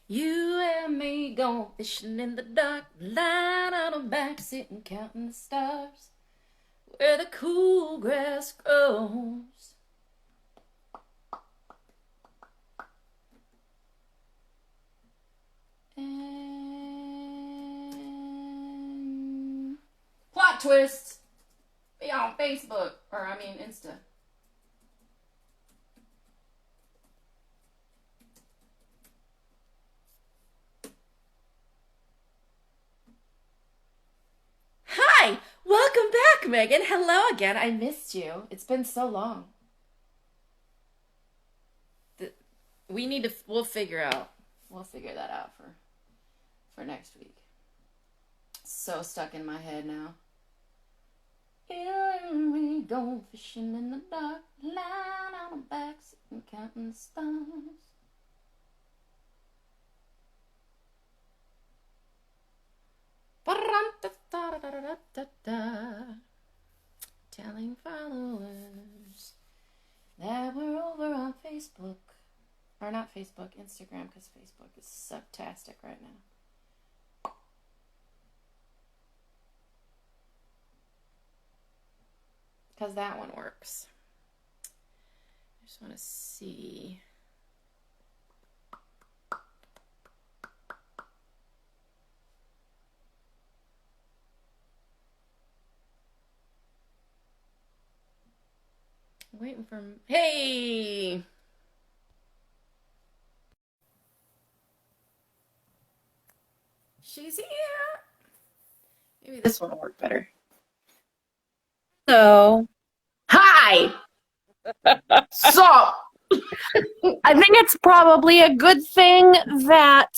You and me going fishing in the dark, lying on a back, sitting counting the stars, where the cool grass grows. And plot twist, be on Facebook, or I mean Insta. Hi! Welcome back, Megan. Hello again. I missed you. It's been so long. We need to, we'll figure that out for next week. So stuck in my head now. You and me go fishing in the dark, lying on our backs and counting the stars. Telling followers that we're over on Facebook. Or not Facebook, Instagram, because Facebook is sucktastic right now. Because that one works. I just want to see. I'm waiting for. Hey! She's here. Maybe this one will work better. So, Hi! So, I think it's probably a good thing that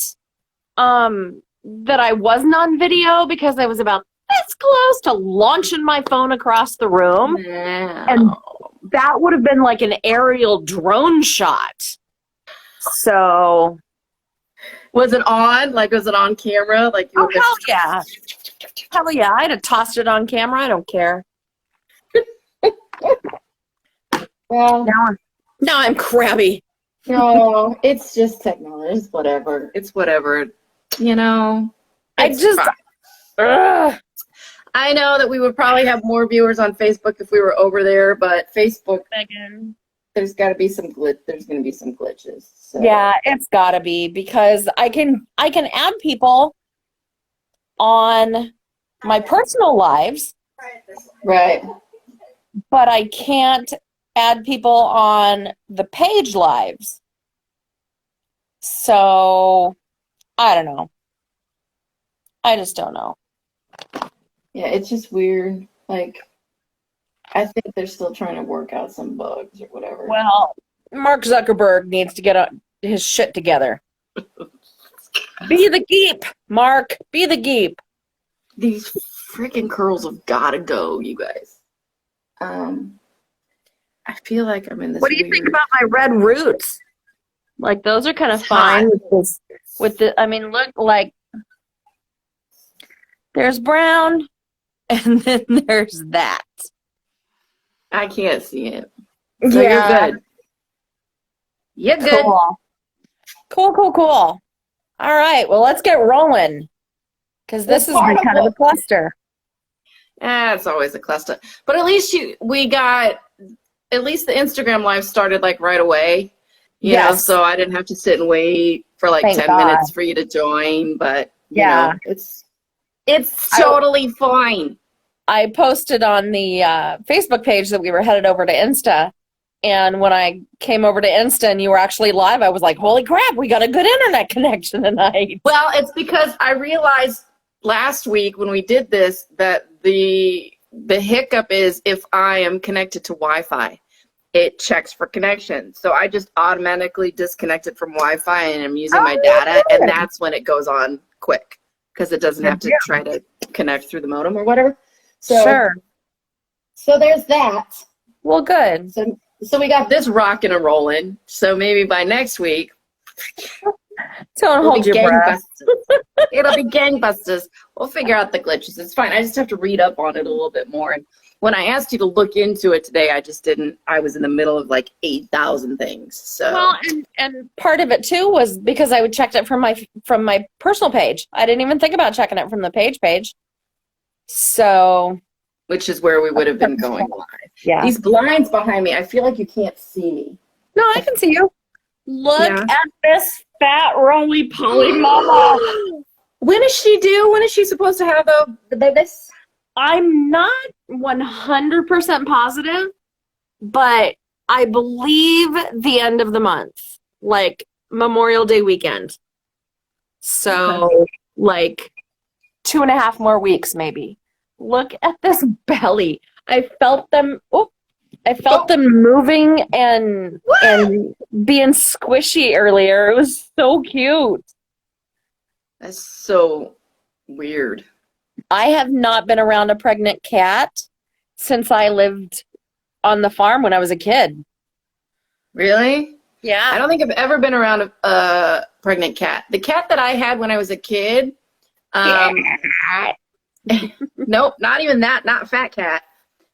that I wasn't on video because I was about this close to launching my phone across the room, and that would have been like an aerial drone shot. So, was it on? Like, was it on camera? Like, you oh hell yeah, hell yeah! I'd have tossed it on camera. I don't care. Well, Now I'm crabby. no, it's just technology. It's whatever. It's whatever. You know, I just. I know that we would probably have more viewers on Facebook if we were over there, but Facebook, Megan. there's got to be some glitch. There's going to be some glitches. So. Yeah, it's gotta be because I can add people on my personal lives, Right. but I can't add people on the page lives. So I don't know. I just don't know. Yeah, it's just weird. Like, I think they're still trying to work out some bugs or whatever. Well, Mark Zuckerberg needs to get his shit together. Be the geep, Mark. Be the geep. These freaking curls have got to go, you guys. I feel like I'm in this. What do you think about my red roots? Like those are kind of fine with this. With the, I mean, look, like there's brown, and then there's that. I can't see it. So Yeah. you're good. You're good. Cool. All right, well, let's get rolling because this has been kind of a cluster. It's always a cluster. But at least we got, at least the Instagram live started like right away. You know, so I didn't have to sit and wait for like 10 minutes for you to join. But you know, it's totally fine. I posted on the Facebook page that we were headed over to Insta. And when I came over to Insta and you were actually live, I was like, holy crap, we got a good internet connection tonight. Well, it's because I realized last week when we did this that the hiccup is if I am connected to Wi-Fi, it checks for connection. So I just automatically disconnected from Wi-Fi and I'm using my data, and that's when it goes on quick because it doesn't have to try to connect through the modem or whatever. So, so there's that. Well, good. So we got this rocking and rolling. So maybe by next week, don't hold your breath. It'll be gangbusters. We'll figure out the glitches. It's fine. I just have to read up on it a little bit more. And when I asked you to look into it today, I just didn't. I was in the middle of like 8,000 things. So Well, and part of it too was because I would checked it from my personal page. I didn't even think about checking it from the page. So, which is where we would have been going live. yeah. These blinds behind me, I feel like you can't see me. No, I can see you. Look Yeah. at this fat roly-poly mama. When is she due? When is she supposed to have the babies? I'm not 100% positive, but I believe the end of the month, like Memorial Day weekend. So, like 2.5 more weeks, maybe. Look at this belly. I felt them. I felt them moving and being squishy earlier. It was so cute. That's so weird. I have not been around a pregnant cat since I lived on the farm when I was a kid. Really? Yeah. I don't think I've ever been around a pregnant cat. The cat that I had when I was a kid, nope, not even that, not fat cat.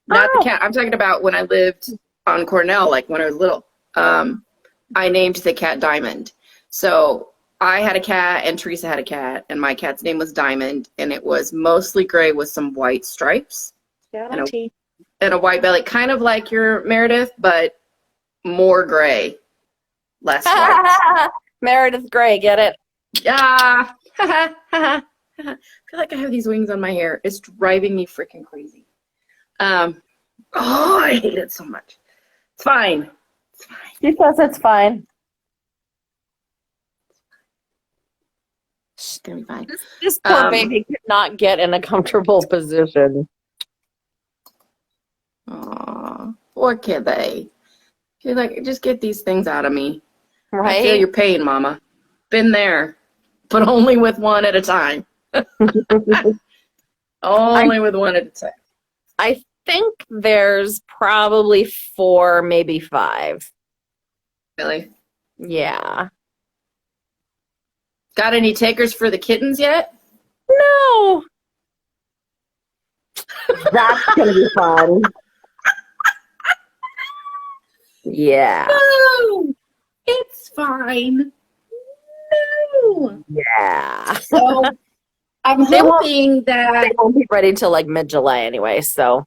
Not the cat. I'm talking about when I lived on Cornell, like when I was little. I named the cat Diamond. So I had a cat and Teresa had a cat, and my cat's name was Diamond, and it was mostly gray with some white stripes and a white belly, kind of like your Meredith, but more gray, less white. Meredith Grey, get it? Yeah. I feel like I have these wings on my hair. It's driving me freaking crazy. I hate it so much. It's fine. It's fine. She says it's fine. It's gonna be fine. This poor baby could not get in a comfortable position. Aw, poor kitty. She's like, just get these things out of me. Right? I feel your pain, Mama. Been there, but only with one at a time. Only with one at a time. I think there's probably 4, maybe 5. Really? Yeah. Got any takers for the kittens yet? No. That's going to be fun. Yeah. No, it's fine. No. Yeah. So I'm hoping that they won't be ready till like mid-July anyway, so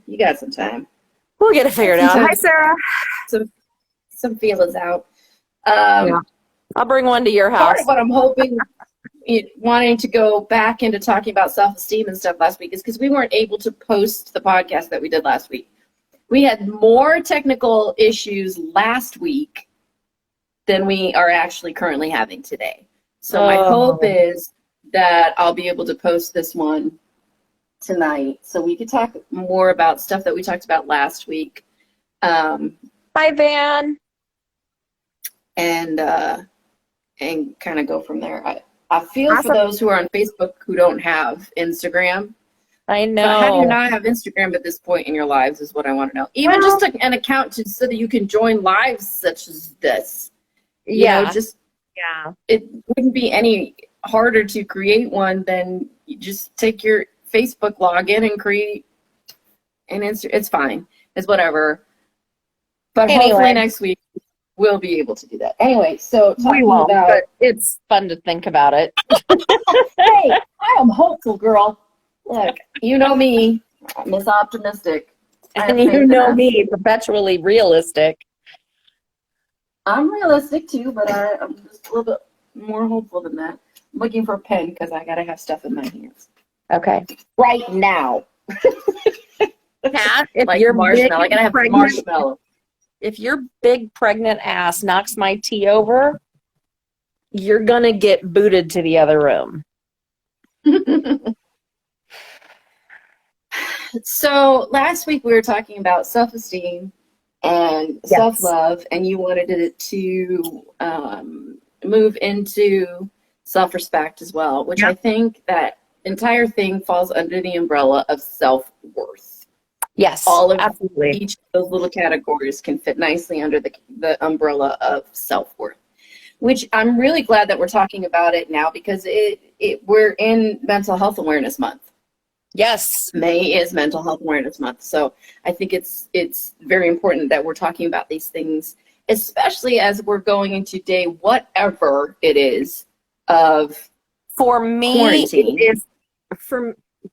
you got some time. we'll get it figured out. Hi, Sarah. Some feelers out. Yeah. I'll bring one to your Part house. of what I'm hoping, wanting to go back into talking about self-esteem and stuff last week is because we weren't able to post the podcast that we did last week. We had more technical issues last week than we are actually currently having today. So my hope is that I'll be able to post this one tonight so we could talk more about stuff that we talked about last week. Hi, Van. And kind of go from there. I feel for those who are on Facebook who don't have Instagram. I know. So how do you not have Instagram at this point in your lives is what I want to know. Even just an account so that you can join lives such as this. You know, it wouldn't be any harder to create one than you just take your Facebook login and create an It's fine. It's whatever. But hopefully next week we'll be able to do that. Anyway, so we won't, but it's fun to think about it. Hey, I am hopeful, girl. Look, you know me, Miss Optimistic. And you know me, perpetually realistic. I'm realistic too, but I'm just a little bit more hopeful than that. I'm looking for a pen because I gotta have stuff in my hands. Okay. Right now. Kat, if like you're marshmallow, I gotta have marshmallow. If your big pregnant ass knocks my tea over, you're gonna get booted to the other room. So last week we were talking about self-esteem and self-love, and you wanted it to move into self-respect as well, which I think that entire thing falls under the umbrella of self-worth. Yes, all of absolutely. Each of those little categories can fit nicely under the umbrella of self-worth, which I'm really glad that we're talking about it now because we're in Mental Health Awareness Month. Yes. May is Mental Health Awareness Month. So I think it's very important that we're talking about these things, especially as we're going into day whatever it is of For me, quarantine. it is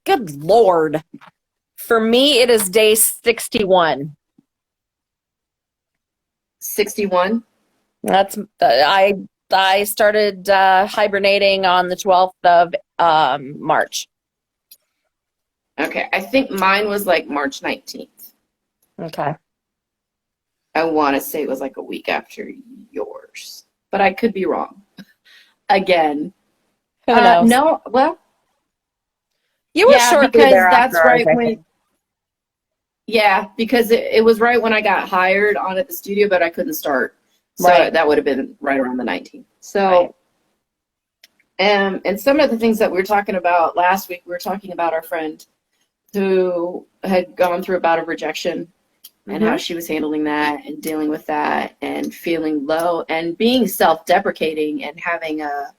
good Lord. For me, it is day 61. 61. That's I started hibernating on the 12th of March. Okay, I think mine was like March 19th. Okay. I want to say it was like a week after yours, but I could be wrong. Again, Who knows? no, well, You were yeah, shortly because thereafter, that's I right think. when, yeah, because it was right when I got hired on at the studio, but I couldn't start. So Right. that would have been right around the 19th. Right. So, and some of the things that we were talking about last week, we were talking about our friend who had gone through a bout of rejection and how she was handling that and dealing with that and feeling low and being self-deprecating and having a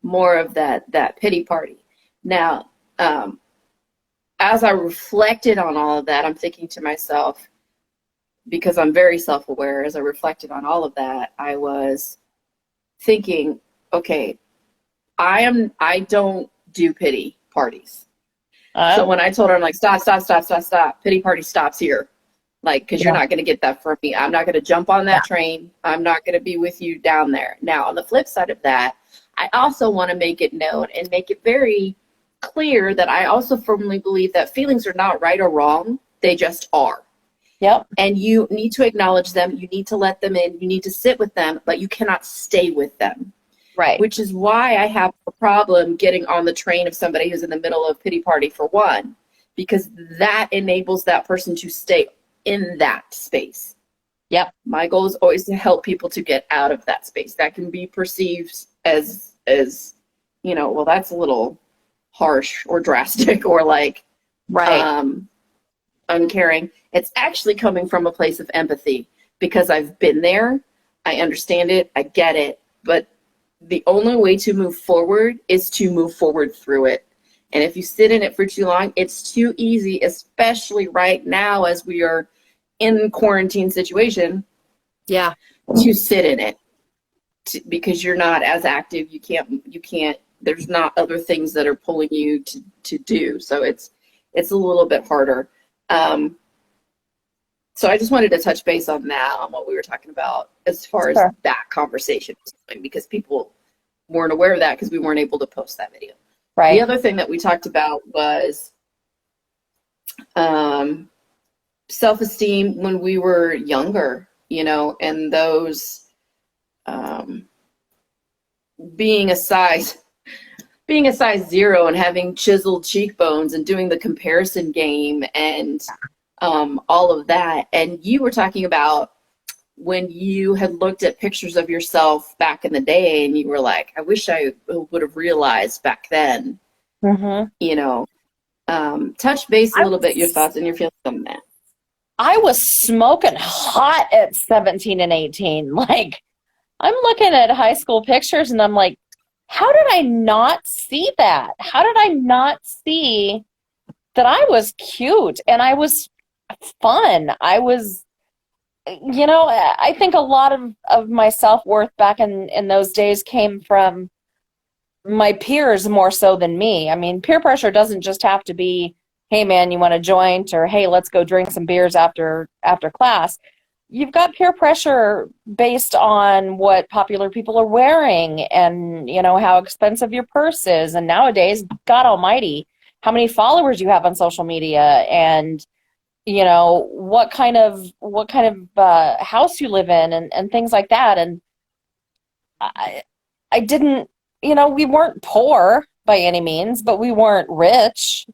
more of that pity party. Now, as I reflected on all of that, I'm thinking to myself, because I'm very self-aware, as I reflected on all of that, I was thinking, okay, I don't do pity parties. So when I told her, I'm like, stop, stop, stop, stop, stop. Pity party stops here. Like, because you're Yeah. not going to get that from me. I'm not going to jump on Yeah. that train. I'm not going to be with you down there. Now, on the flip side of that, I also want to make it known and make it very clear that I also firmly believe that feelings are not right or wrong. They just are. Yep. And you need to acknowledge them. You need to let them in. You need to sit with them, but you cannot stay with them. Right. Which is why I have a problem getting on the train of somebody who's in the middle of pity party, for one, because that enables that person to stay in that space. Yep. My goal is always to help people to get out of that space. That can be perceived as well, that's a little harsh or drastic or like Right. uncaring. It's actually coming from a place of empathy because I've been there. I understand it. I get it. But the only way to move forward is to move forward through it. And if you sit in it for too long, it's too easy, especially right now as we are in quarantine situation, Yeah. to sit in it because you're not as active. You can't, there's not other things that are pulling you to do. So it's a little bit harder. So I just wanted to touch base on that, on what we were talking about as far as that conversation, because people weren't aware of that because we weren't able to post that video. Right. The other thing that we talked about was self-esteem when we were younger, and those being a size 0 and having chiseled cheekbones and doing the comparison game and all of that. And you were talking about when you had looked at pictures of yourself back in the day and you were like, I wish I would have realized back then, touch base a little bit, your thoughts and your feelings on that. I was smoking hot at 17 and 18. Like, I'm looking at high school pictures and I'm like, how did I not see that? How did I not see that I was cute and I was fun? I was, I think a lot of my self-worth back in those days came from my peers more so than me. I mean, peer pressure doesn't just have to be, hey man, you want a joint, or hey, let's go drink some beers after class. You've got peer pressure based on what popular people are wearing and, how expensive your purse is. And nowadays, God almighty, how many followers you have on social media and, what kind of house you live in and things like that. And I didn't, we weren't poor by any means, but we weren't rich,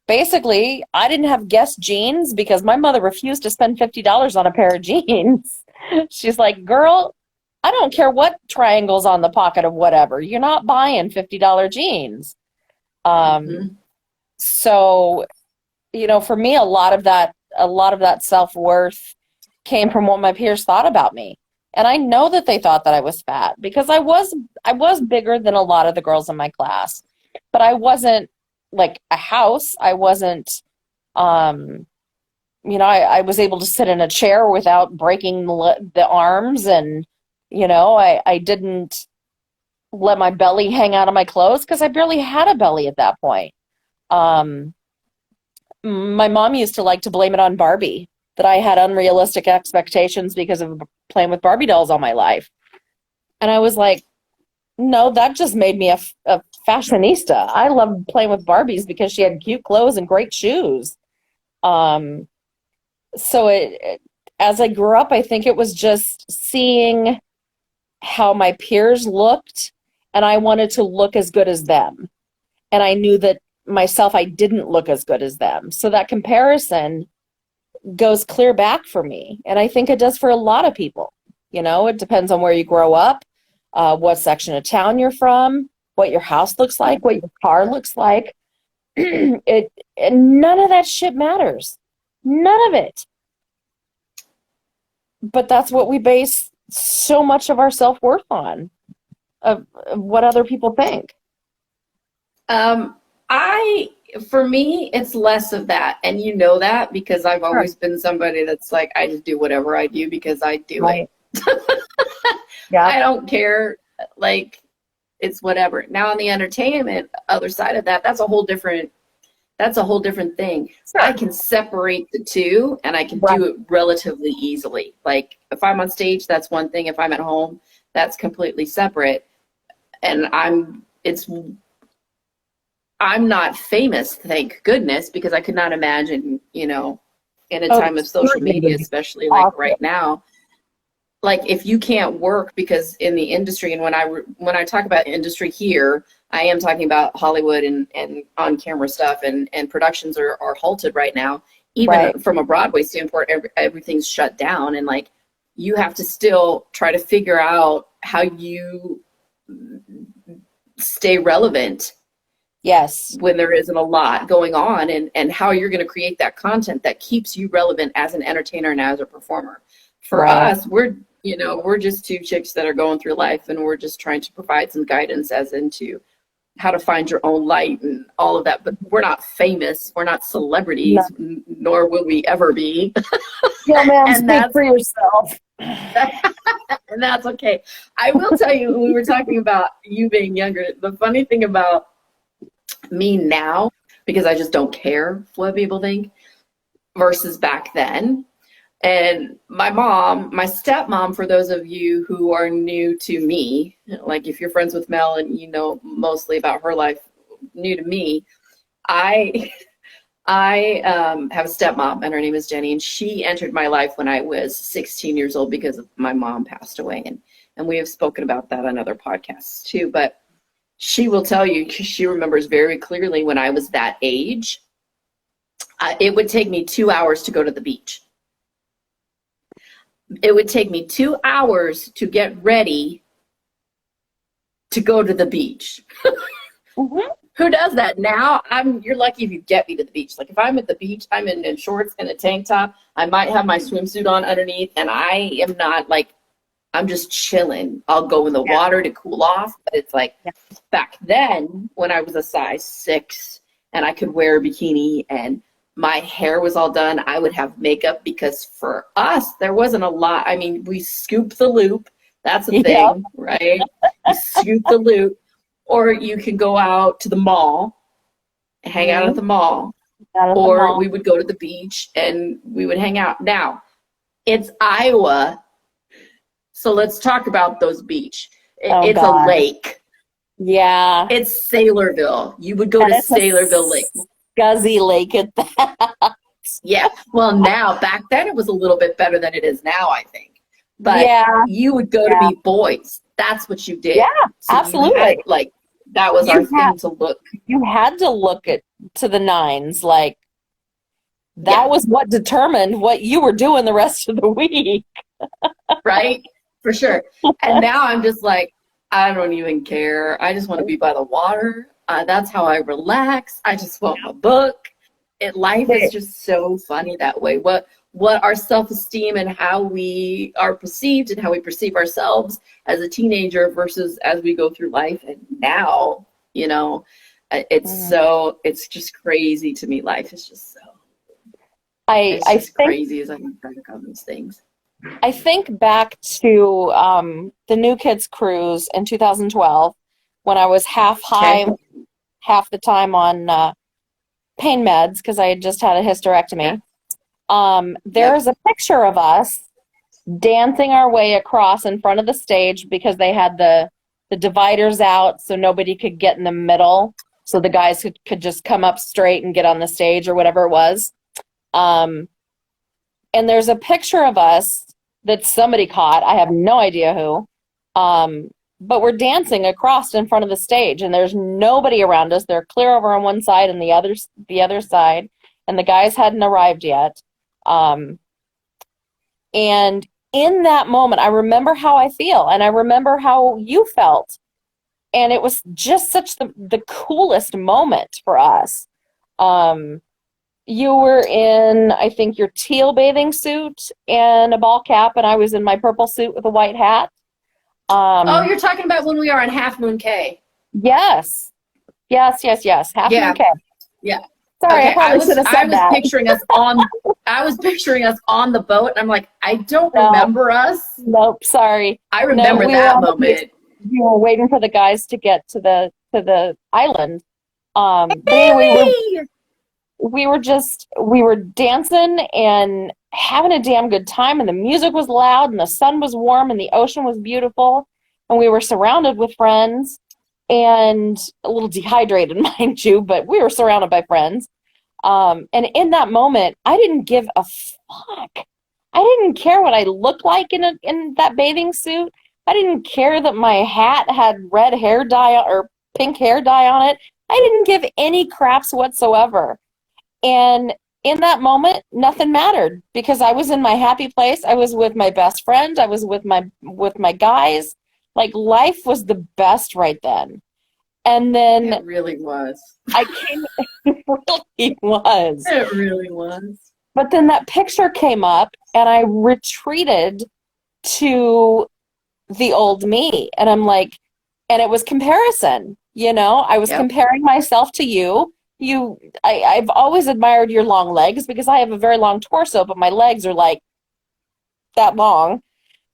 Basically, I didn't have Guess jeans because my mother refused to spend $50 on a pair of jeans. She's like, girl, I don't care what triangle's on the pocket of whatever. You're not buying $50 jeans. So, for me, a lot of that self-worth came from what my peers thought about me. And I know that they thought that I was fat because I was bigger than a lot of the girls in my class, but I wasn't like a house. I wasn't, I was able to sit in a chair without breaking the arms, and, I didn't let my belly hang out of my clothes because I barely had a belly at that point. Um, my mom used to like to blame it on Barbie, that I had unrealistic expectations because of playing with Barbie dolls all my life. And I was like, no, that just made me a fashionista. I loved playing with Barbies because she had cute clothes and great shoes. Um, so as I grew up, I think it was just seeing how my peers looked, and I wanted to look as good as them. And I knew that myself, I didn't look as good as them. So that comparison goes clear back for me. And I think it does for a lot of people. It depends on where you grow up, what section of town you're from, what your house looks like, what your car looks like. And none of that shit matters. None of it. But that's what we base so much of our self-worth on, of what other people think. For me, it's less of that. And you know that because I've always been somebody that's like, I just do whatever I do because I do it. Yeah. I don't care. Like, it's whatever. Now on the entertainment other side of that, that's a whole different thing. Sure. I can separate the two, and I can do it relatively easily. Like, if I'm on stage, that's one thing. If I'm at home, that's completely separate. And I'm not famous, thank goodness, because I could not imagine, in a time of social media, especially like right now, like if you can't work, because in the industry, and when I talk about industry here, I am talking about Hollywood and on camera stuff, and productions are halted right now. Even from a Broadway standpoint, everything's shut down, and like you have to still try to figure out how you stay relevant. Yes. When there isn't a lot going on, and how you're going to create that content that keeps you relevant as an entertainer and as a performer. For us, we're just two chicks that are going through life, and we're just trying to provide some guidance as into how to find your own light and all of that. But we're not famous. We're not celebrities, nor will we ever be. Yeah, man, speak for yourself. And that's okay. I will tell you, when we were talking about you being younger, the funny thing about me now, because I just don't care what people think, versus back then. And my stepmom, for those of you who are new to me, like if you're friends with Mel and you know mostly about her life, new to me, I have a stepmom, and her name is Jenny, and she entered my life when I was 16 years old because my mom passed away, and we have spoken about that on other podcasts too. But she will tell you, because she remembers very clearly when I was that age, it would take me 2 hours to go to the beach. It would take me 2 hours to get ready to go to the beach. Mm-hmm. Who does that now? You're lucky if you get me to the beach. Like if I'm at the beach, I'm in shorts and a tank top. I might have my swimsuit on underneath, and I am not like, I'm just chilling. I'll go in the water to cool off. But it's like back then when I was a size 6 and I could wear a bikini and my hair was all done, I would have makeup, because for us, there wasn't a lot. I mean, we scoop the loop. That's a thing, right? You scoop the loop. Or you can go out to the mall, hang out at the mall. Or we would go to the beach and we would hang out. Now, it's Iowa, so let's talk about those beach. It's a lake. Yeah. It's Saylorville. You would go to Saylorville Lake. Scuzzy lake at that. Yeah. Well, now, back then it was a little bit better than it is now, I think. But you would go to meet boys. That's what you did. Yeah, so absolutely. That was our thing to look. You had to look to the nines. Like, that was what determined what you were doing the rest of the week. Right? For sure. And now I'm just like, I don't even care. I just want to be by the water. That's how I relax. I just want my book. Life is just so funny that way. What our self-esteem and how we are perceived and how we perceive ourselves as a teenager versus as we go through life. And now, It's just crazy to me. Life is just so, I it's just think crazy as I think back on these things. I think back to the New Kids cruise in 2012 when I was half high, Okay. half the time on pain meds because I had just had a hysterectomy. Yep. There's a picture of us dancing our way across in front of the stage because they had the dividers out so nobody could get in the middle, so the guys could just come up straight and get on the stage or whatever it was. And there's a picture of us that somebody caught. I have no idea who. But we're dancing across in front of the stage, and there's nobody around us. They're clear over on one side and the other side, and the guys hadn't arrived yet. And in that moment, I remember how I feel, and I remember how you felt, and it was just such the coolest moment for us. You were in, I think, your teal bathing suit and a ball cap, and I was in my purple suit with a white hat. Oh, you're talking about when we are on Half Moon Cay. Yes. Yes. Half Yeah. Moon Cay. Yeah. Sorry, Okay. I probably should have said that. I was picturing us on the boat, and I'm like, I don't No. remember us. Nope, sorry. I remember we that were moment. We were waiting for the guys to get to the island. But anyway, we were dancing and having a damn good time, and the music was loud and the sun was warm and the ocean was beautiful, and we were surrounded with friends and a little dehydrated, mind you, but we were surrounded by friends. And in that moment, I didn't give a fuck. I didn't care what I looked like in that bathing suit. I didn't care that my hat had red hair dye or pink hair dye on it. I didn't give any craps whatsoever. And in that moment, nothing mattered because I was in my happy place. I was with my best friend. I was with my guys. Like, life was the best right then. And then It really was. it really was. It really was. But then that picture came up and I retreated to the old me. And I'm like, and it was comparison, I was comparing myself to you. I've always admired your long legs because I have a very long torso, but my legs are like that long.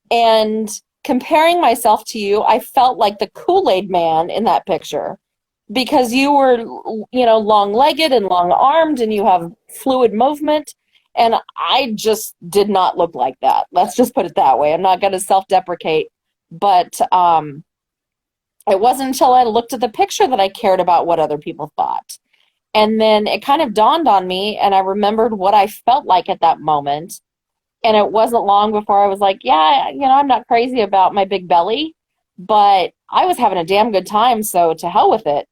And comparing myself to you, I felt like the Kool-Aid man in that picture because you were, long-legged and long-armed and you have fluid movement. And I just did not look like that. Let's just put it that way. I'm not going to self-deprecate. But it wasn't until I looked at the picture that I cared about what other people thought. And then it kind of dawned on me, and I remembered what I felt like at that moment. And it wasn't long before I was like, yeah, I'm not crazy about my big belly, but I was having a damn good time, so to hell with it,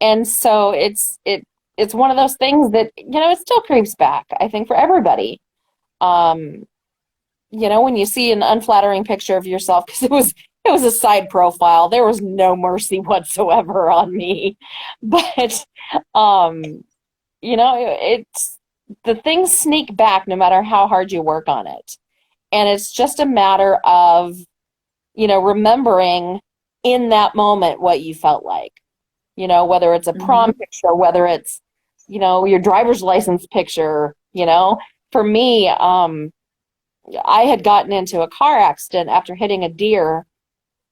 And so it's one of those things that, it still creeps back, I think, for everybody. When you see an unflattering picture of yourself, because it was a side profile. There was no mercy whatsoever on me. But, it's the things sneak back no matter how hard you work on it. And it's just a matter of, remembering in that moment what you felt like, whether it's a prom picture, whether it's, your driver's license picture, For me, I had gotten into a car accident after hitting a deer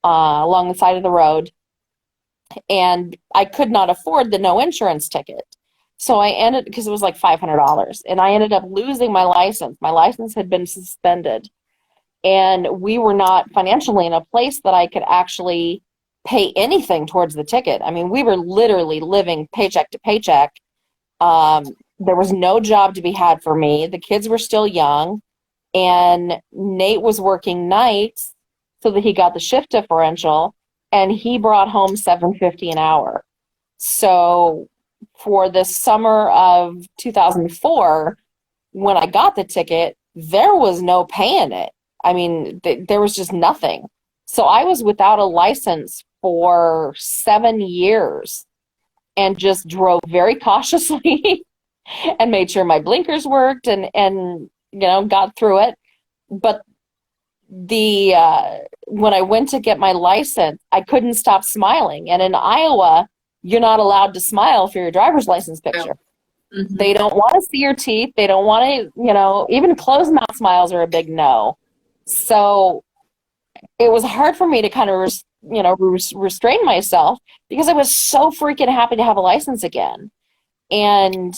along the side of the road, and I could not afford the no insurance ticket. So because it was like $500, and I ended up losing my license. My license had been suspended, and we were not financially in a place that I could actually pay anything towards the ticket. I mean, we were literally living paycheck to paycheck. There was no job to be had for me. The kids were still young, and Nate was working nights so that he got the shift differential, and he brought home $7.50 an hour. So for the summer of 2004, when I got the ticket, there was no paying it. I mean, there was just nothing. So I was without a license for 7 years and just drove very cautiously and made sure my blinkers worked and got through it. But when I went to get my license, I couldn't stop smiling. And in Iowa, you're not allowed to smile for your driver's license picture. Mm-hmm. They don't want to see your teeth. They don't want to, even closed mouth smiles are a big no. So it was hard for me to kind of, restrain myself because I was so freaking happy to have a license again. And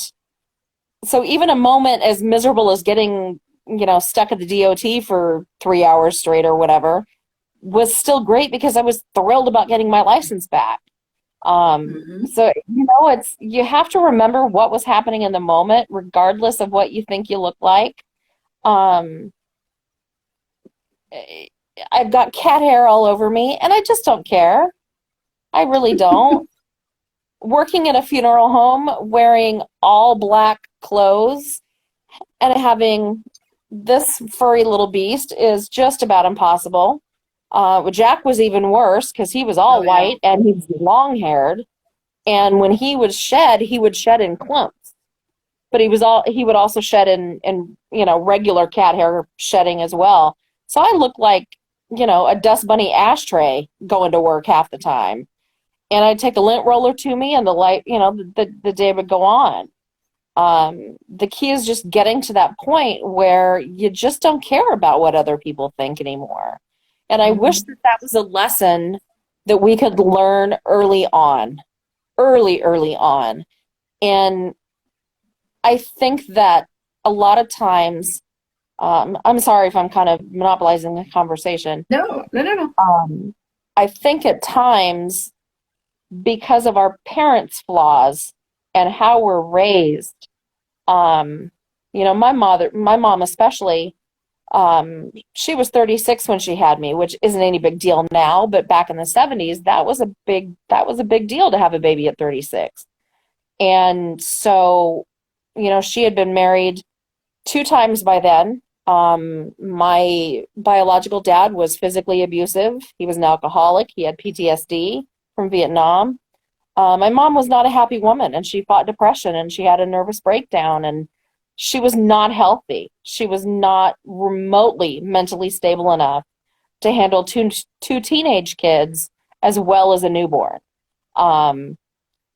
so even a moment as miserable as getting, stuck at the DOT for 3 hours straight or whatever was still great because I was thrilled about getting my license back. So, you have to remember what was happening in the moment, regardless of what you think you look like. Um, I've got cat hair all over me, and I just don't care. I really don't. Working at a funeral home, wearing all black clothes, and having this furry little beast is just about impossible. Jack was even worse because he was all white and he's long-haired. And when he would shed in clumps. But he would also shed in regular cat hair shedding as well. So I looked like, a dust bunny ashtray going to work half the time. And I'd take a lint roller to me and the light, the day would go on. The key is just getting to that point where you just don't care about what other people think anymore. And I wish that was a lesson that we could learn early on. And I think that a lot of times, I'm sorry if I'm kind of monopolizing the conversation. No. I think at times, because of our parents' flaws and how we're raised, my mom especially, she was 36 when she had me, which isn't any big deal now, but back in the 70s, that was a big deal to have a baby at 36. And so, she had been married 2 times by then. My biological dad was physically abusive. He was an alcoholic. He had PTSD from Vietnam. My mom was not a happy woman, and she fought depression, and she had a nervous breakdown, and she was not healthy. She was not remotely mentally stable enough to handle two teenage kids as well as a newborn.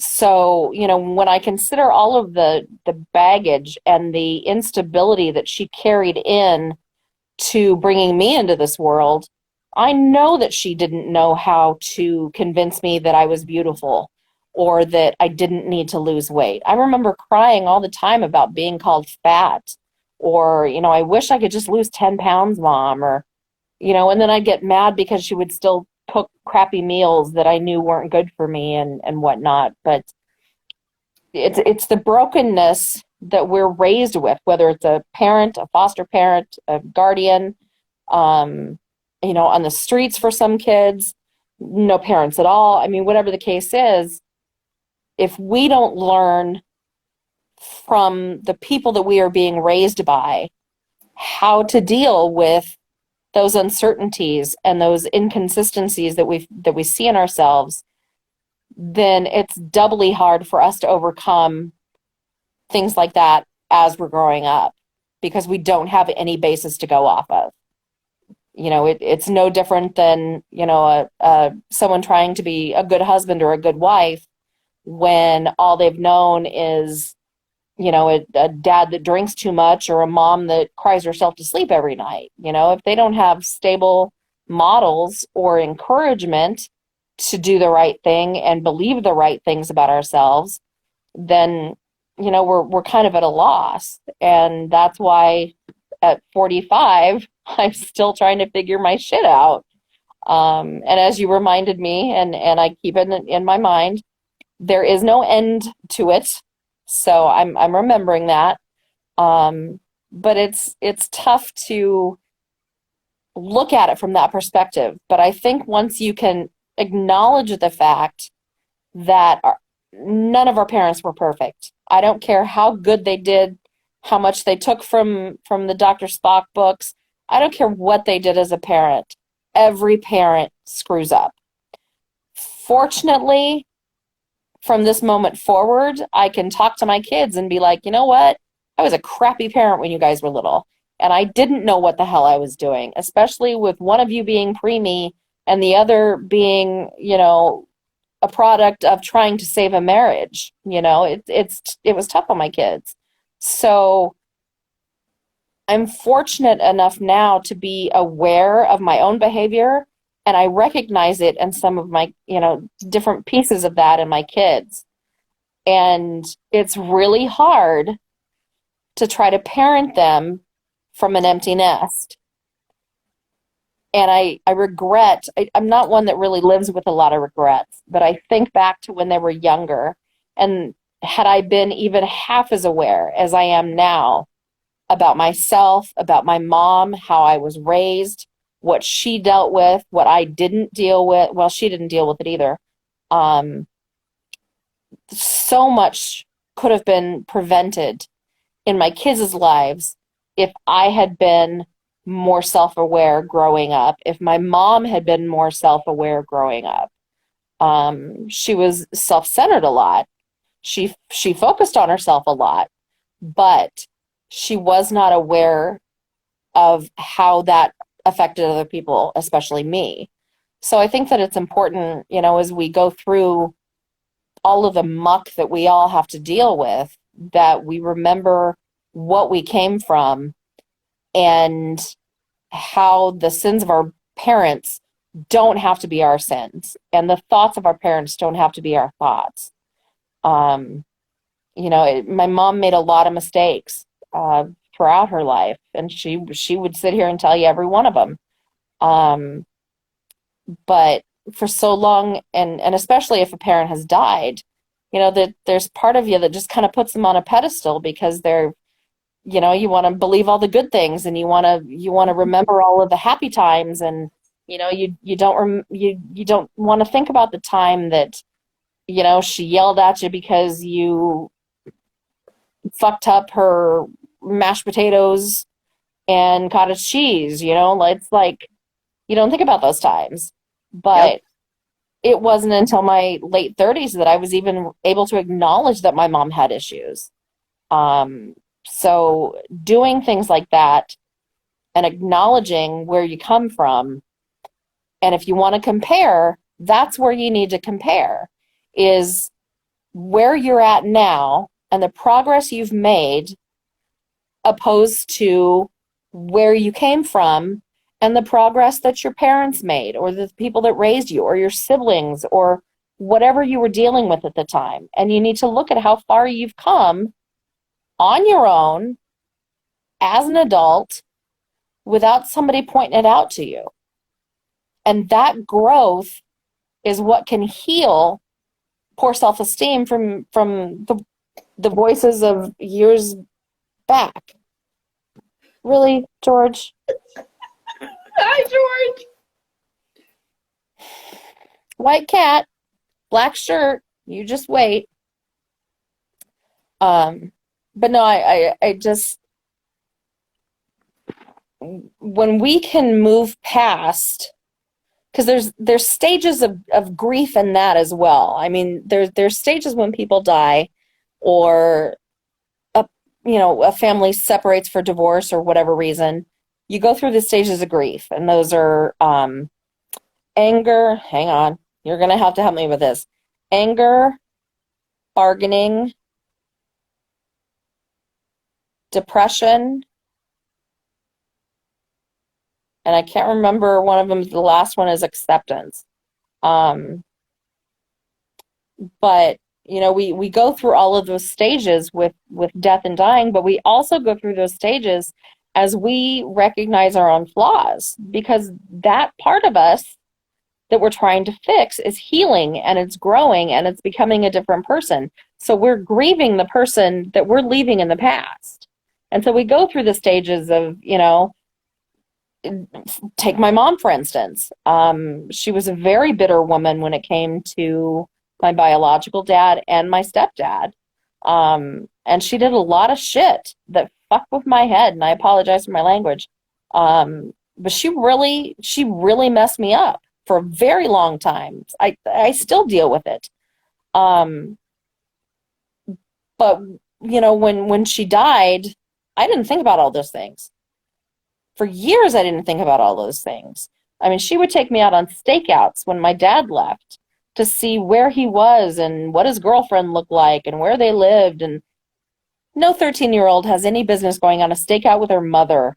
So, when I consider all of the baggage and the instability that she carried in to bringing me into this world, I know that she didn't know how to convince me that I was beautiful or that I didn't need to lose weight. I remember crying all the time about being called fat or, I wish I could just lose 10 pounds, Mom, or, and then I'd get mad because she would still cook crappy meals that I knew weren't good for me and whatnot. But it's the brokenness that we're raised with, whether it's a parent, a foster parent, a guardian, on the streets for some kids, no parents at all. I mean, whatever the case is, if we don't learn from the people that we are being raised by how to deal with those uncertainties and those inconsistencies that we see in ourselves, then it's doubly hard for us to overcome things like that as we're growing up because we don't have any basis to go off of. It's no different than, someone trying to be a good husband or a good wife when all they've known is, a dad that drinks too much or a mom that cries herself to sleep every night. If they don't have stable models or encouragement to do the right thing and believe the right things about ourselves, then, we're kind of at a loss. And that's why at 45, I'm still trying to figure my shit out. And as you reminded me, and I keep it in my mind, there is no end to it. So I'm remembering that. But it's tough to look at it from that perspective. But I think once you can acknowledge the fact that none of our parents were perfect. I don't care how good they did, how much they took from the Dr. Spock books. I don't care what they did as a parent. Every parent screws up. Fortunately, from this moment forward, I can talk to my kids and be like, you know what? I was a crappy parent when you guys were little, and I didn't know what the hell I was doing, especially with one of you being preemie and the other being, a product of trying to save a marriage. You know, it was tough on my kids. So I'm fortunate enough now to be aware of my own behavior, and I recognize it in some of my, you know, different pieces of that in my kids. And it's really hard to try to parent them from an empty nest. And I regret, I'm not one that really lives with a lot of regrets, but I think back to when they were younger, and had I been even half as aware as I am now about myself, about my mom, how I was raised, what she dealt with, what I didn't deal with. Well, she didn't deal with it either. So much could have been prevented in my kids' lives if I had been more self-aware growing up, if my mom had been more self-aware growing up. She was self-centered a lot. She focused on herself a lot, but she was not aware of how that affected other people, especially me. So I think that it's important, you know, as we go through all of the muck that we all have to deal with, that we remember what we came from and how the sins of our parents don't have to be our sins, and the thoughts of our parents don't have to be our thoughts. You know, my mom made a lot of mistakes throughout her life, and she would sit here and tell you every one of them. But for so long, and especially if a parent has died, you know, that there's part of you that just kind of puts them on a pedestal because they're, you know, you want to believe all the good things, and you want to remember all of the happy times, and you know, you don't want to think about the time that, you know, she yelled at you because you fucked up her mashed potatoes and cottage cheese. You know, it's like you don't think about those times. But Yep. it wasn't until my late 30s that I was even able to acknowledge that my mom had issues. So doing things like that and acknowledging where you come from, and if you want to compare, that's where you need to compare, is where you're at now and the progress you've made opposed to where you came from and the progress that your parents made, or the people that raised you, or your siblings, or whatever you were dealing with at the time. And you need to look at how far you've come on your own as an adult without somebody pointing it out to you. And that growth is what can heal poor self-esteem from the voices of years back. Really, George? Hi, George. White cat, black shirt, you just wait. But no, I just, when we can move past, because there's stages of grief in that as well. I mean, there's stages when people die, or a family separates for divorce or whatever reason. You go through the stages of grief, and those are anger. Hang on, you're gonna have to help me with this. Anger, bargaining, depression, and I can't remember one of them. The last one is acceptance. But you know, we go through all of those stages with death and dying, but we also go through those stages as we recognize our own flaws, because that part of us that we're trying to fix is healing, and it's growing, and it's becoming a different person. So we're grieving the person that we're leaving in the past. And so we go through the stages of, you know, take my mom, for instance. She was a very bitter woman when it came to my biological dad and my stepdad. And she did a lot of shit that fucked with my head, and I apologize for my language. But she really messed me up for a very long time. I still deal with it. But you know, when she died, I didn't think about all those things. For years, I didn't think about all those things. I mean, she would take me out on stakeouts when my dad left. to see where he was and what his girlfriend looked like and where they lived. And no 13-year-old has any business going on a stakeout with her mother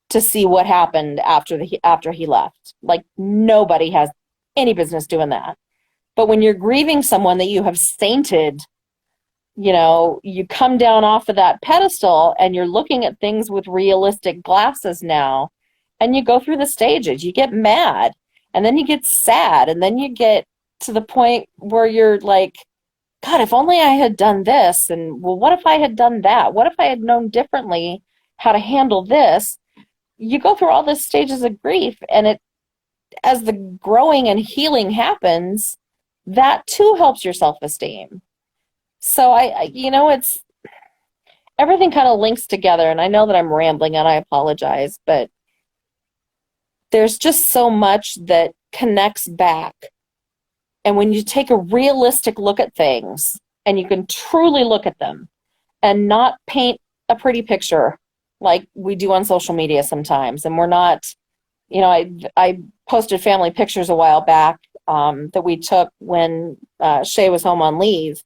to see what happened after he left. Like, nobody has any business doing that. But when you're grieving someone that you have sainted, you come down off of that pedestal and you're looking at things with realistic glasses now, and you go through the stages. You get mad, and then you get sad, and then you get to the point where you're like, God, if only I had done this, and well, what if I had done that? What if I had known differently how to handle this? You go through all the stages of grief, and as the growing and healing happens, that too helps your self-esteem. So it's everything kind of links together, and I know that I'm rambling and I apologize, but there's just so much that connects back. And when you take a realistic look at things and you can truly look at them and not paint a pretty picture like we do on social media sometimes, and we're not, I posted family pictures a while back that we took when Shay was home on leave.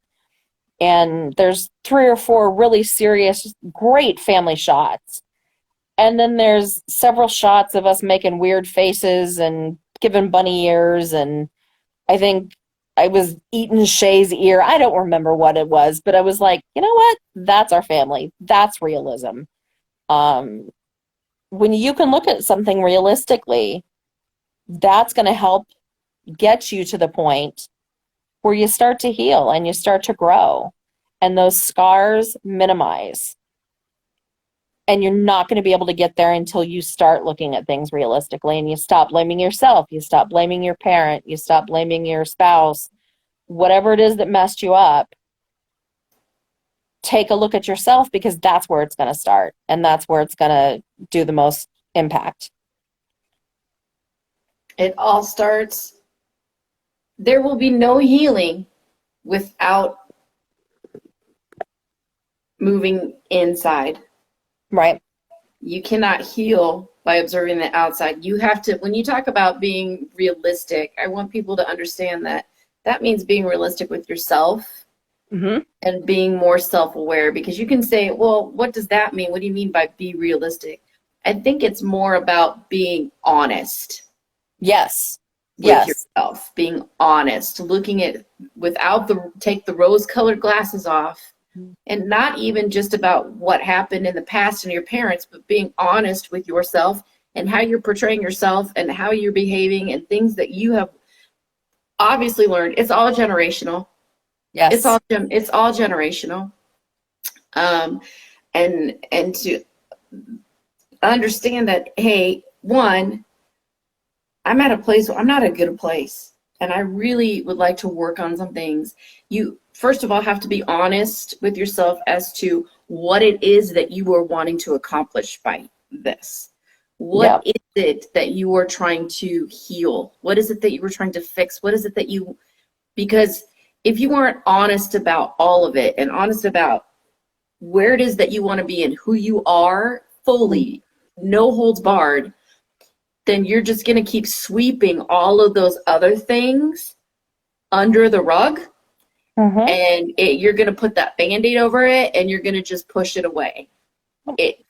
And there's 3 or 4 really serious, great family shots. And then there's several shots of us making weird faces and giving bunny ears. And I think I was eating Shay's ear. I don't remember what it was, but I was like, you know what? That's our family. That's realism. When you can look at something realistically, that's going to help get you to the point where you start to heal and you start to grow, and those scars minimize. And you're not going to be able to get there until you start looking at things realistically, and you stop blaming yourself, you stop blaming your parent, you stop blaming your spouse, whatever it is that messed you up. Take a look at yourself, because that's where it's going to start, and that's where it's going to do the most impact. It all starts, there will be no healing without moving inside. Right. You cannot heal by observing the outside. You have to, when you talk about being realistic, I want people to understand that means being realistic with yourself, mm-hmm. and being more self-aware, because you can say, well, what does that mean? What do you mean by be realistic? I think it's more about being honest. Yes. With yourself, being honest, looking at take the rose-colored glasses off, and not even just about what happened in the past and your parents, but being honest with yourself and how you're portraying yourself and how you're behaving and things that you have obviously learned. It's all generational. Yes. It's all generational. And to understand that, hey, one, I'm at a place where I'm not a good place, and I really would like to work on some things. You, first of all, have to be honest with yourself as to what it is that you are wanting to accomplish by this. What is it that you are trying to heal? What is it that you were trying to fix? What is it that because if you aren't honest about all of it, and honest about where it is that you want to be and who you are fully, no holds barred, then you're just going to keep sweeping all of those other things under the rug. Mm-hmm. And you're going to put that Band-Aid over it, and you're going to just push it away.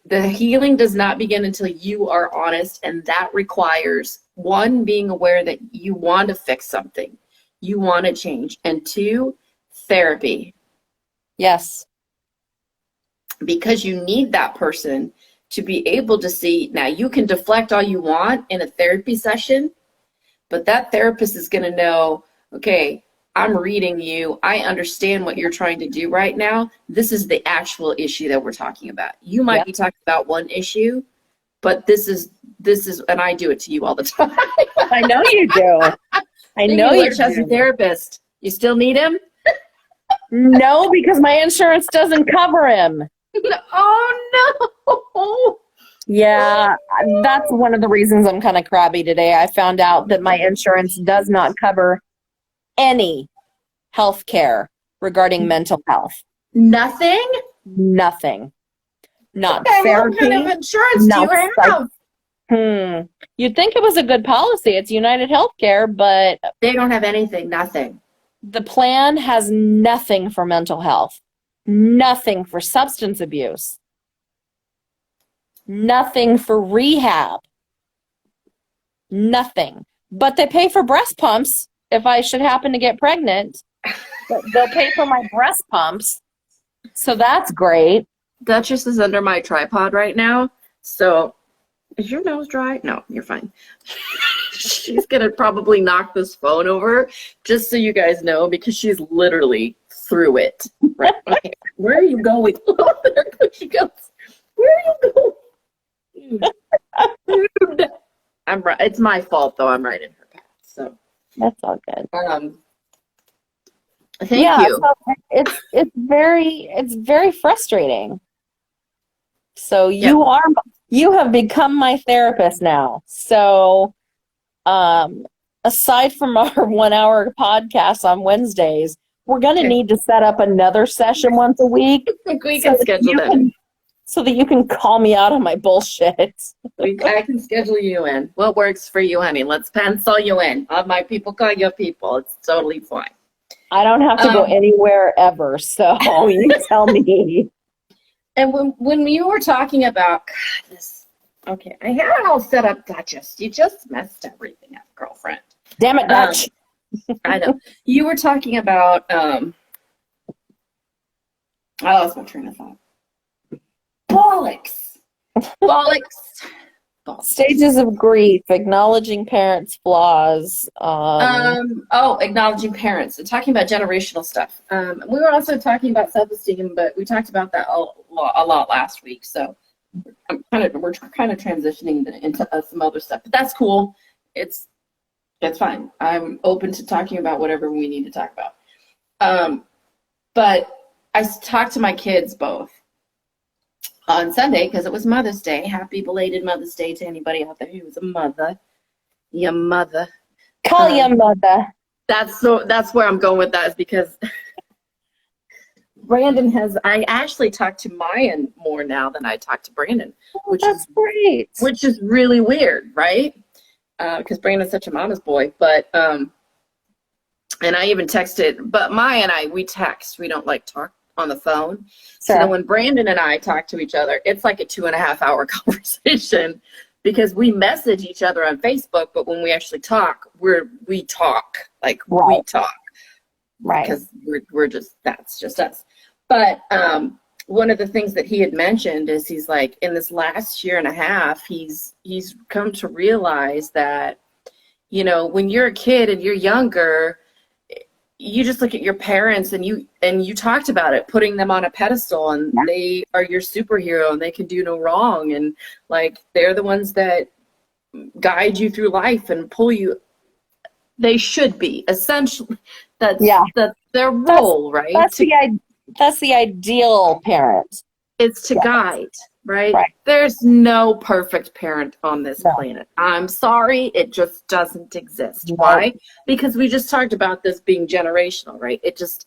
The healing does not begin until you are honest, and that requires, 1, being aware that you want to fix something, you want to change, and 2, therapy. Yes. Because you need that person to be able to see. Now, you can deflect all you want in a therapy session, but that therapist is going to know, okay, I'm reading you. I understand what you're trying to do right now. This is the actual issue that we're talking about. You might be talking about one issue, but this is, and I do it to you all the time. I know you do. I know you as a therapist. You still need him? No, because my insurance doesn't cover him. Oh, no. Yeah, that's one of the reasons I'm kind of crabby today. I found out that my insurance does not cover any health care regarding mental health. Nothing? Nothing. Not okay, therapy. What kind of insurance do you have? You'd think it was a good policy. It's United Healthcare, but They don't have anything, nothing. the plan has nothing for mental health, nothing for substance abuse, nothing for rehab, nothing. But they pay for breast pumps if I should happen to get pregnant. They'll pay for my breast pumps. So that's great. Duchess is under my tripod right now. So, is your nose dry? No, you're fine. She's going to probably knock this phone over, just so you guys know, because she's literally through it. Right? Okay. Where are you going? There she goes. Where are you going? Dude. I'm right. It's my fault, though. I'm right in her path. So That's all good. Thank you. So it's very frustrating. So you have become my therapist now. So aside from our 1 hour podcast on Wednesdays, we're gonna need to set up another session once a week. We can schedule that. So that you can call me out on my bullshit. I can schedule you in. What works for you, honey? Let's pencil you in. Have my people call your people. It's totally fine. I don't have to go anywhere ever, so you tell me. And when you were talking about this, okay, I had it all set up, Duchess. You just messed everything up, girlfriend. Damn it, Dutch. I know. You were talking about, I lost my train of thought. Bollocks. Bollocks. Stages of grief, acknowledging parents' flaws. Acknowledging parents and talking about generational stuff. We were also talking about self-esteem, but we talked about that a lot last week. So we're kind of transitioning into some other stuff, but that's cool. It's fine. I'm open to talking about whatever we need to talk about. But I talked to my kids both on Sunday because it was Mother's Day. Happy belated Mother's Day to anybody out there who was a mother. Your mother. Call your mother. That's where I'm going with that, is because I actually talked to Mayan more now than I talked to Brandon, which is great. Which is really weird, right? Because Brandon's such a mama's boy, but and I even texted, but Maya and we text. We don't talk on the phone. Sure. So then when Brandon and I talk to each other, it's like a 2.5 hour conversation because we message each other on Facebook, but when we actually talk, we talk. Right. Right. Because that's just us. But one of the things that he had mentioned is he's like, in this last 1.5 years, he's come to realize that, when you're a kid and you're younger, you just look at your parents and you talked about it, putting them on a pedestal, and they are your superhero and they can do no wrong. And they're the ones that guide you through life and pull you. They should be essentially, that's their role, right? That's the ideal parent. It's to guide, right? There's no perfect parent on this planet. I'm sorry, it just doesn't exist. No. Why? Because we just talked about this being generational, right? It just,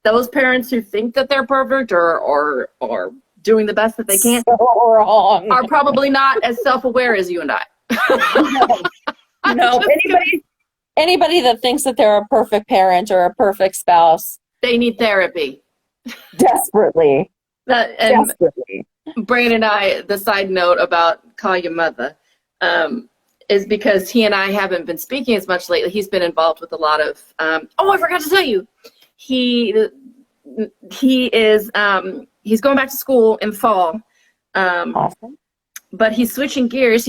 those parents who think that they're perfect or doing the best that they can wrong. Are probably not as self-aware as you and I. No. Anybody that thinks that they're a perfect parent or a perfect spouse, they need therapy. Desperately. Desperately. Brandon and I, the side note about call your mother, is because he and I haven't been speaking as much lately. He's been involved with a lot of, I forgot to tell you, he is, he's going back to school in fall. Awesome. But he's switching gears.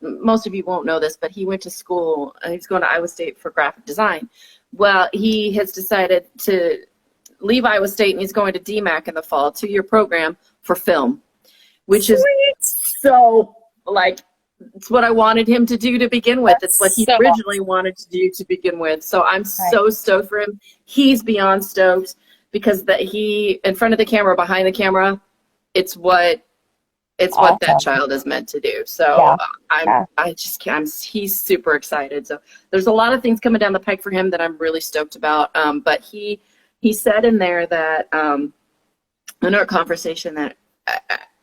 Most of you won't know this, but he went to school, he's going to Iowa State for graphic design. Well, he has decided to leave Iowa State, and he's going to DMAC in the fall, 2-year program for film, which is so, it's what I wanted him to do to begin with. It's what he originally wanted to do to begin with. So I'm so stoked for him. He's beyond stoked because he, in front of the camera, behind the camera, it's what that child is meant to do. So he's super excited. So there's a lot of things coming down the pike for him that I'm really stoked about. But he said in there that, in our conversation, that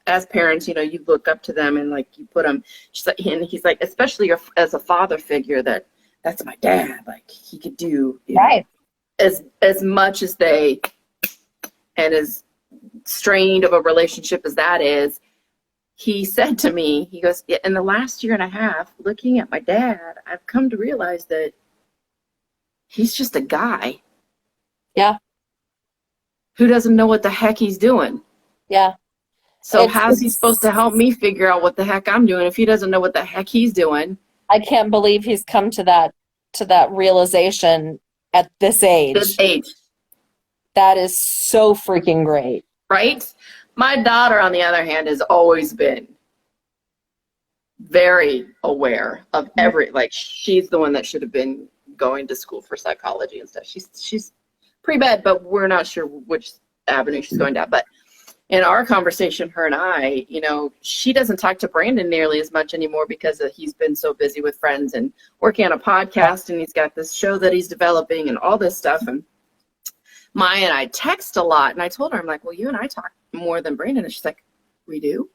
as parents, you know, you look up to them and like you put them. She's like, and he's like, especially as a father figure, that's my dad. Like he could do, you know, as much as they, and as strained of a relationship as that is. He said to me, he goes, in the last year and a half, looking at my dad, I've come to realize that he's just a guy. Yeah. Who doesn't know what the heck he's doing. Yeah. So how's he supposed to help me figure out what the heck I'm doing if he doesn't know what the heck he's doing? I can't believe he's come to that realization at this age. This age. That is so freaking great. Right? My daughter, on the other hand, has always been very aware of like she's the one that should have been going to school for psychology and stuff. She's pre-med, but we're not sure which avenue she's going down. But in our conversation, her and I, you know, she doesn't talk to Brandon nearly as much anymore because he's been so busy with friends and working on a podcast, and he's got this show that he's developing and all this stuff. And Maya and I text a lot, and I told her, I'm like, well, you and I talk more than Brandon. And she's like, we do?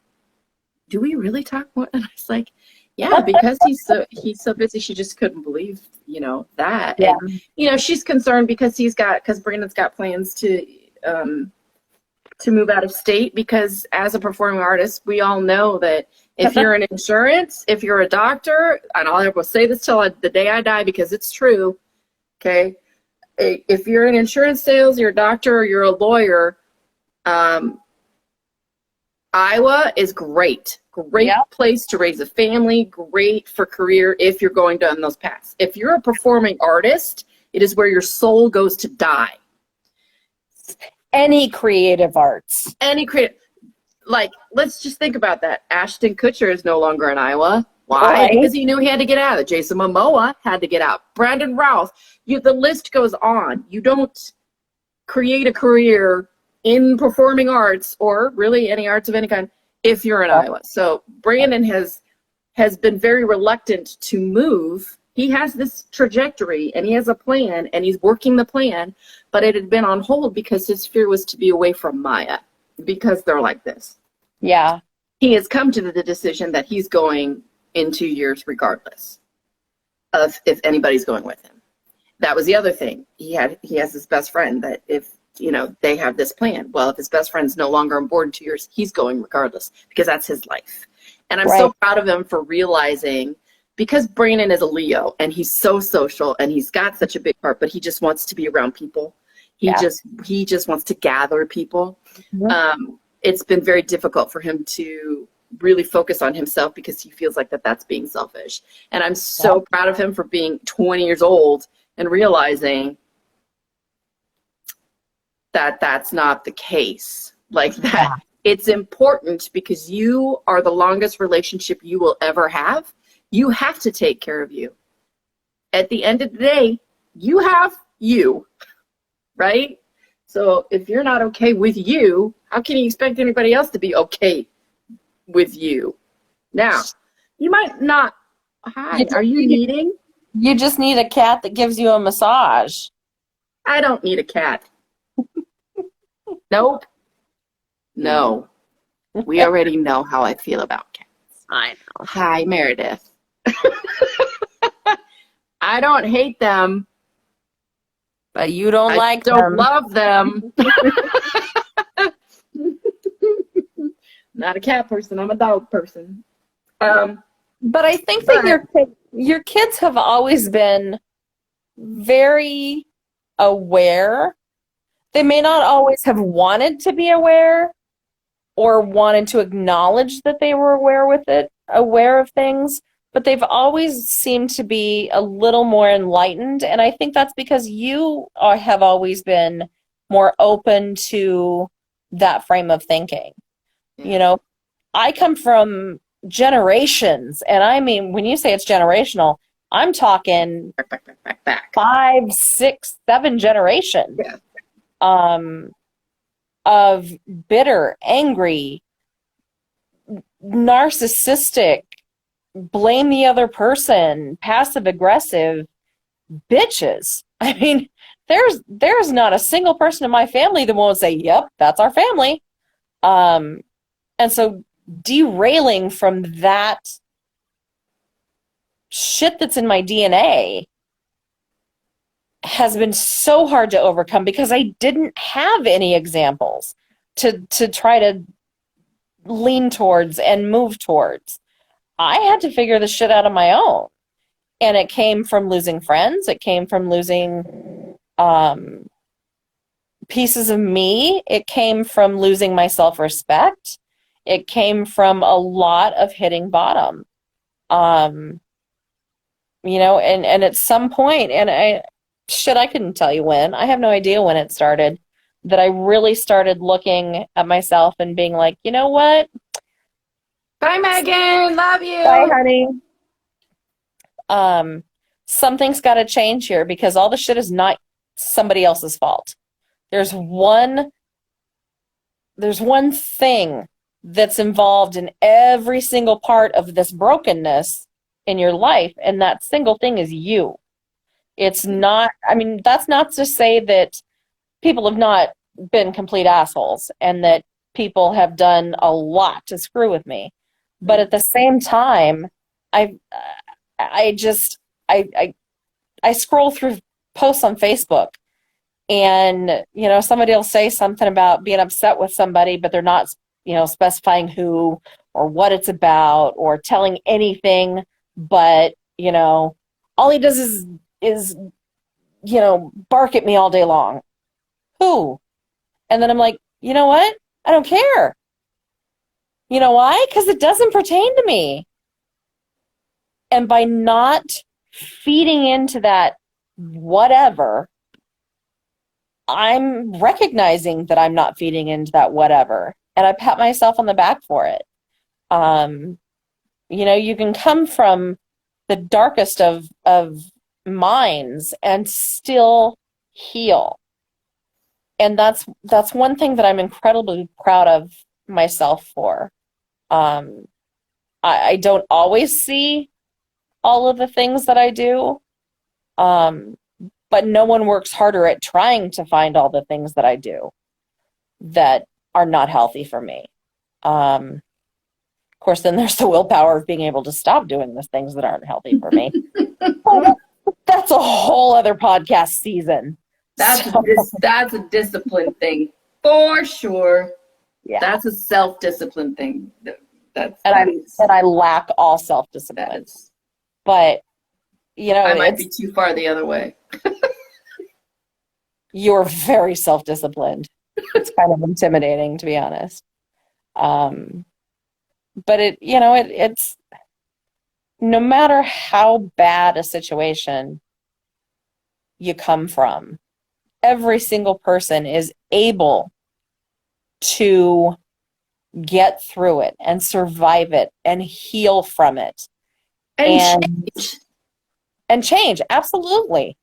Do we really talk more? And I was like, yeah, because he's so busy. She just couldn't believe, you know, that. Yeah. And, you know, she's concerned because Brandon's got plans to move out of state, because as a performing artist, we all know that if you're in insurance, if you're a doctor, and I will say this till the day I die because it's true, okay? If you're in insurance sales, you're a doctor, or you're a lawyer, Iowa is great place to raise a family, great for career if you're going down those paths. If you're a performing artist, it is where your soul goes to die. Any creative arts. Like, let's just think about that. Ashton Kutcher is no longer in Iowa. Why? Right. Because he knew he had to get out of it. Jason Momoa had to get out. Brandon Routh. The list goes on. You don't create a career in performing arts, or really any arts of any kind, if you're in Iowa. So Brandon has been very reluctant to move. He has this trajectory and he has a plan and he's working the plan, but it had been on hold because his fear was to be away from Maya, because they're like this. Yeah. He has come to the decision that he's going in 2 years regardless of if anybody's going with him. That was the other thing. He has his best friend that if, you know, they have this plan. Well, if his best friend's no longer on board in 2 years, he's going regardless because that's his life. And I'm so proud of him for realizing, because Brandon is a Leo and he's so social and he's got such a big heart, but he just wants to be around people. He just wants to gather people. Mm-hmm. It's been very difficult for him to really focus on himself because he feels like that's being selfish. And I'm so proud of him for being 20 years old and realizing that that's not the case. Like that. Yeah. It's important because you are the longest relationship you will ever have. You have to take care of you. At the end of the day, you have you, right? So if you're not okay with you, how can you expect anybody else to be okay with you? Now, you might not. Hi, are you eating? You just need a cat that gives you a massage. I don't need a cat. Nope. No. We already know how I feel about cats. I know. Hi, Meredith. I don't hate them. But you don't like them. I don't love them. Not a cat person. I'm a dog person. But I think that your kids have always been very aware. They may not always have wanted to be aware or wanted to acknowledge that they were aware of things, but they've always seemed to be a little more enlightened. And I think that's because you have always been more open to that frame of thinking. You know, I come from generations, and I mean, when you say it's generational, I'm talking back. 5, 6, 7 generations. Yeah. Of bitter, angry, narcissistic, blame the other person, passive aggressive bitches. I mean, there's not a single person in my family that won't say, "Yep, that's our family." And so derailing from that shit that's in my DNA has been so hard to overcome because I didn't have any examples to try to lean towards and move towards. I had to figure the shit out on my own. And it came from losing friends. It came from losing pieces of me. It came from losing my self-respect. It came from a lot of hitting bottom. You know, and at some point, and I couldn't tell you when. I have no idea when it started, that I really started looking at myself and being like, you know what? Bye, Megan. Love you. Bye, honey. Something's got to change here because all the shit is not somebody else's fault. There's one thing that's involved in every single part of this brokenness in your life, and that single thing is you. It's not, I mean, that's not to say that people have not been complete assholes and that people have done a lot to screw with me. But at the same time, I scroll through posts on Facebook and, you know, somebody will say something about being upset with somebody, but they're not, you know, specifying who or what it's about or telling anything, but, you know, all he does is, you know, bark at me all day long. Who? And then I'm like, you know what? I don't care. You know why? Because it doesn't pertain to me. And by not feeding into that whatever, I'm recognizing that I'm not feeding into that whatever. And I pat myself on the back for it. You know, you can come from the darkest of minds and still heal. And that's one thing that I'm incredibly proud of myself for. I don't always see all of the things that I do, but no one works harder at trying to find all the things that I do that are not healthy for me. Of course, then there's the willpower of being able to stop doing the things that aren't healthy for me. That's a whole other podcast season. That's a discipline thing for sure. Yeah, that's a self-discipline thing. And I lack all self-discipline. But you know, I might be too far the other way. You're very self-disciplined. It's kind of intimidating, to be honest. But it's no matter how bad a situation you come from, every single person is able to get through it and survive it and heal from it and change. Absolutely.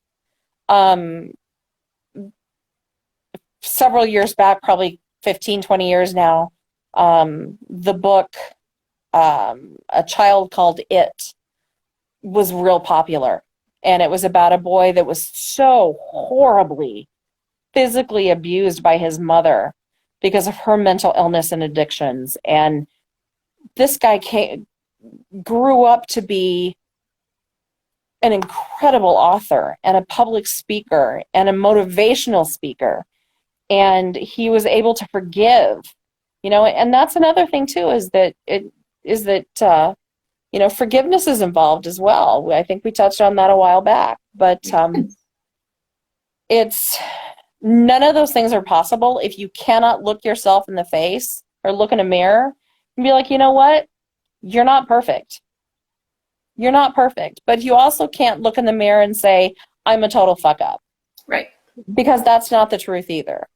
Several years back, probably 15, 20 years now, the book A Child Called It was real popular. And it was about a boy that was so horribly physically abused by his mother because of her mental illness and addictions. And this guy grew up to be an incredible author and a public speaker and a motivational speaker. And he was able to forgive, you know, and that's another thing too, is that you know, forgiveness is involved as well. I think we touched on that a while back, but it's none of those things are possible if you cannot look yourself in the face or look in a mirror and be like, you know what? You're not perfect. You're not perfect. But you also can't look in the mirror and say, I'm a total fuck up. Right. Because that's not the truth either.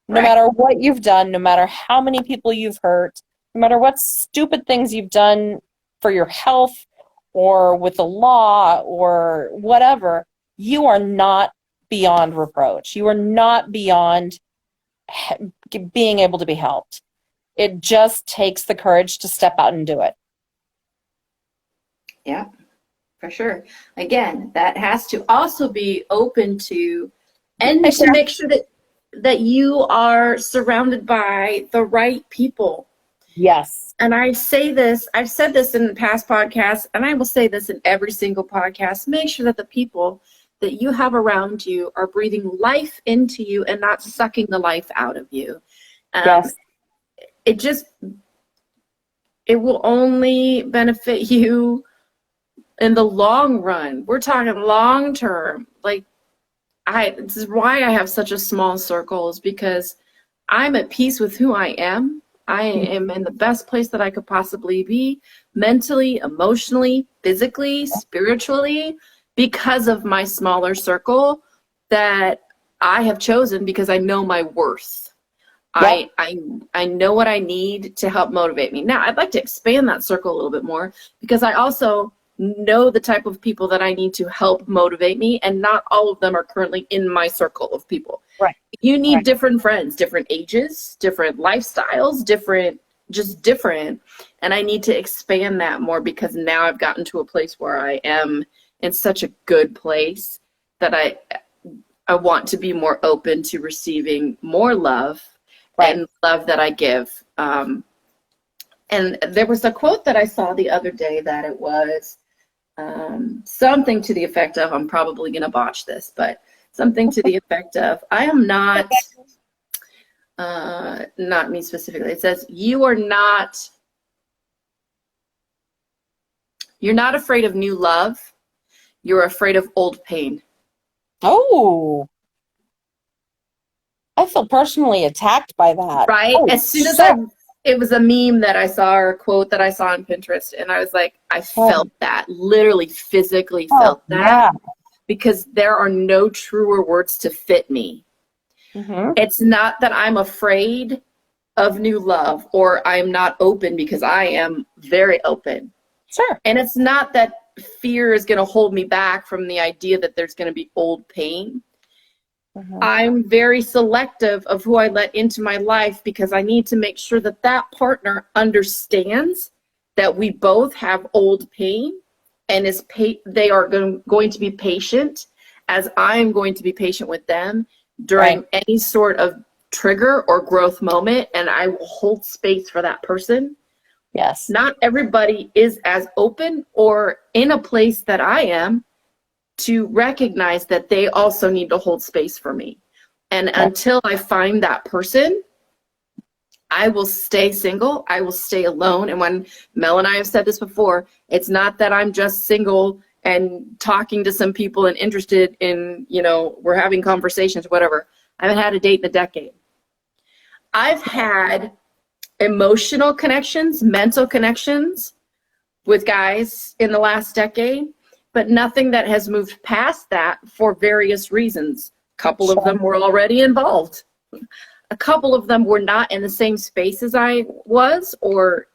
No right. matter what you've done, no matter how many people you've hurt, no matter what stupid things you've done for your health or with the law or whatever, you are not beyond reproach. You are not beyond being able to be helped. It just takes the courage to step out and do it. Yeah, for sure. Again, that has to also be open to, and to make sure that you are surrounded by the right people. Yes. And I've said this in the past podcasts, and I will say this in every single podcast. Make sure that the people that you have around you are breathing life into you and not sucking the life out of you. Yes. It will only benefit you in the long run. We're talking long term. Like, this is why I have such a small circle, is because I'm at peace with who I am. I am in the best place that I could possibly be, mentally, emotionally, physically, spiritually, because of my smaller circle that I have chosen, because I know my worth. Yep. I know what I need to help motivate me. Now, I'd like to expand that circle a little bit more, because I also know the type of people that I need to help motivate me, and not all of them are currently in my circle of people. Right. You need different friends, different ages, different lifestyles, different, and I need to expand that more, because now I've gotten to a place where I am in such a good place that I want to be more open to receiving more love, and love that I give. And there was a quote that I saw the other day that it was something to the effect of, I'm probably going to botch this, but something to the effect of, I am not, not me specifically. It says, you're not afraid of new love. You're afraid of old pain. Oh, I feel personally attacked by that. Right? Oh, as soon as it was a meme that I saw, or a quote that I saw on Pinterest, and I was like, I felt that, literally physically felt that, because there are no truer words to fit me. Mm-hmm. It's not that I'm afraid of new love, or I'm not open, because I am very open. Sure. And it's not that fear is going to hold me back from the idea that there's going to be old pain. Mm-hmm. I'm very selective of who I let into my life, because I need to make sure that that partner understands that we both have old pain, and they are going to be patient, as I'm going to be patient with them during any sort of trigger or growth moment, and I will hold space for that person. Yes. Not everybody is as open or in a place that I am to recognize that they also need to hold space for me. And until I find that person, I will stay single. I will stay alone. And when Mel and I have said this before, it's not that I'm just single and talking to some people and interested in, we're having conversations, whatever. I haven't had a date in a decade. I've had emotional connections, mental connections with guys in the last decade, but nothing that has moved past that for various reasons. A couple of them were already involved. A couple of them were not in the same space as I was, or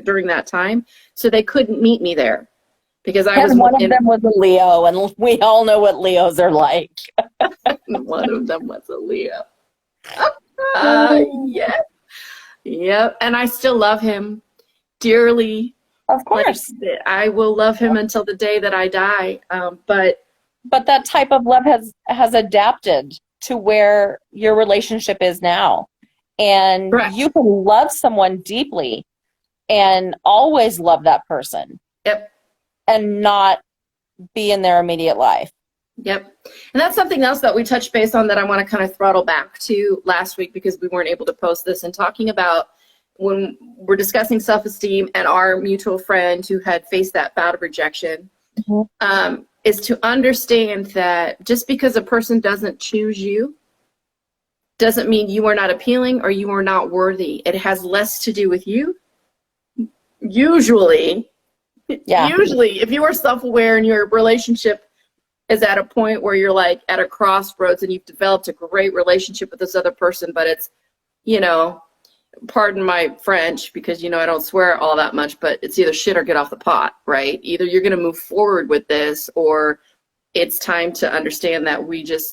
during that time, so they couldn't meet me there, because one of them was a Leo, and we all know what Leos are like. One of them was a Leo. Yeah. Yep. And I still love him dearly. Of course. Like, I will love him until the day that I die. But that type of love has adapted to where your relationship is now. And you can love someone deeply and always love that person. Yep. And not be in their immediate life. Yep. And that's something else that we touched base on that I want to kind of throttle back to last week, because we weren't able to post this, and talking about when we're discussing self-esteem and our mutual friend who had faced that bout of rejection, is to understand that just because a person doesn't choose you doesn't mean you are not appealing or you are not worthy. It has less to do with you. Usually, if you are self-aware and your relationship is at a point where you're like at a crossroads and you've developed a great relationship with this other person, but it's, pardon my French, because, I don't swear all that much, but it's either shit or get off the pot, right? Either you're going to move forward with this, or it's time to understand that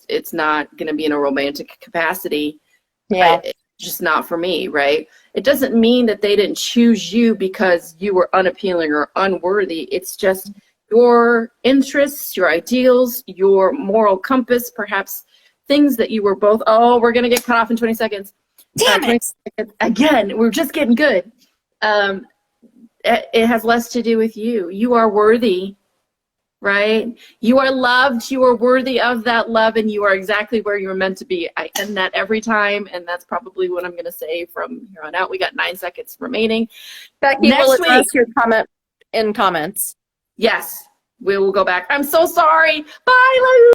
it's not going to be in a romantic capacity. Yeah. It's just not for me, right? It doesn't mean that they didn't choose you because you were unappealing or unworthy. It's just your interests, your ideals, your moral compass, perhaps things that you were both, we're going to get cut off in 20 seconds. Damn it. 20 seconds. Again, we're just getting good. It has less to do with you. You are worthy, right? You are loved, you are worthy of that love, and you are exactly where you're meant to be. I end that every time, and that's probably what I'm going to say from here on out. We got 9 seconds remaining. Becky will Next address week, your comment in comments. yes, we will go back. I'm so sorry. Bye, love you.